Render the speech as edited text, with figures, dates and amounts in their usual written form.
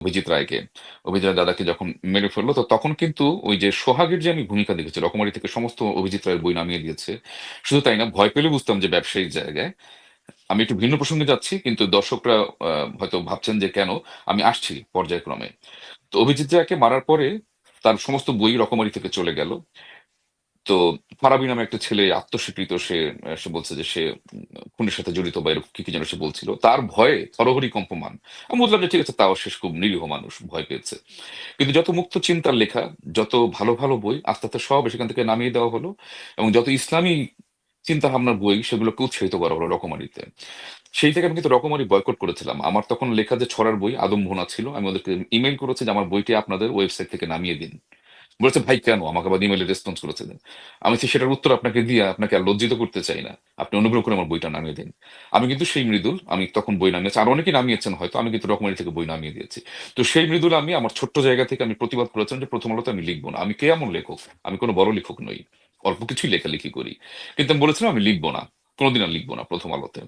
অভিজিৎ রায়কে। অভিজিৎ রায় দাদাকে যখন মেরে ফেললো, তো তখন কিন্তু ওই যে সোহাগের যে আমি ভূমিকা দেখেছি, রকমারি থেকে সমস্ত অভিজিৎ রায়ের বই নামিয়ে দিয়েছে। শুধু তাই না, ভয় পেলে বুঝতাম যে ব্যবসায়িক জায়গায়। আমি একটু ভিন্ন প্রসঙ্গে যাচ্ছি, কিন্তু দর্শকরা হয়তো ভাবছেন যে কেন। আমি আসছি পর্যায়ক্রমে। তো অভিজিৎ রায়কে মারার পরে তার সমস্ত বই রকমারি থেকে চলে গেল। তো ফারাবি নামে একটা ছেলে আত্মস্বীকৃত, সে সে বলছে যে সে খুনের সাথে জড়িত বা এরকম কি কি যেন সে বলছিল, তার ভয়ে হরহরি কম্পমান। আমি বুঝলাম যে ঠিক আছে, তাও শেষ, খুব নিরীহ মানুষ, ভয় পেয়েছে। কিন্তু যত মুক্ত চিন্তার লেখা, যত ভালো ভালো বই আস্তে আস্তে সব সেখান থেকে নামিয়ে দেওয়া হলো। এবং যত ইসলামী চিন্তা ভাবনার বই, সেগুলোকে উৎসাহিত করা হলো রকমারিতে। সেই থেকে আমি কিন্তু রকমারি বয়কট করেছিলাম। আমার তখন লেখা যে ছড়ার বই আদম ভুনা ছিল, আমি ওদেরকে ইমেল করেছি যে আমার বইটি আপনাদের ওয়েবসাইট থেকে নামিয়ে দিন। বলেছে, ভাই কেন? আমাকে আবার ইমেলে রেসপন্স করেছে। আমি বলছি, সেটার উত্তর আপনাকে দিয়ে আপনাকে আর লজ্জিত করতে চাই না, আপনি অনুগ্রহ করে আমার বইটা নামিয়ে দিন। আমি কিন্তু সেই মৃদুল, আমি তখন বই নামিয়েছি, আর অনেকেই নামিয়েছেন হয়তো, আমি কিন্তু রকমারি থেকে বই নামিয়ে দিয়েছি। তো সেই মৃদুল আমি আমার ছোট্ট জায়গা থেকে আমি প্রতিবাদ করেছিলাম যে প্রথম আলোতে আমি লিখবো না। আমি কে এমন লেখক? আমি কোনো বড় লেখক নই, অল্প কিছুই লেখালেখি করি। কিন্তু আমি বলেছিলাম আমি লিখবো না, কোনোদিন আর লিখবো না প্রথম আলোতে।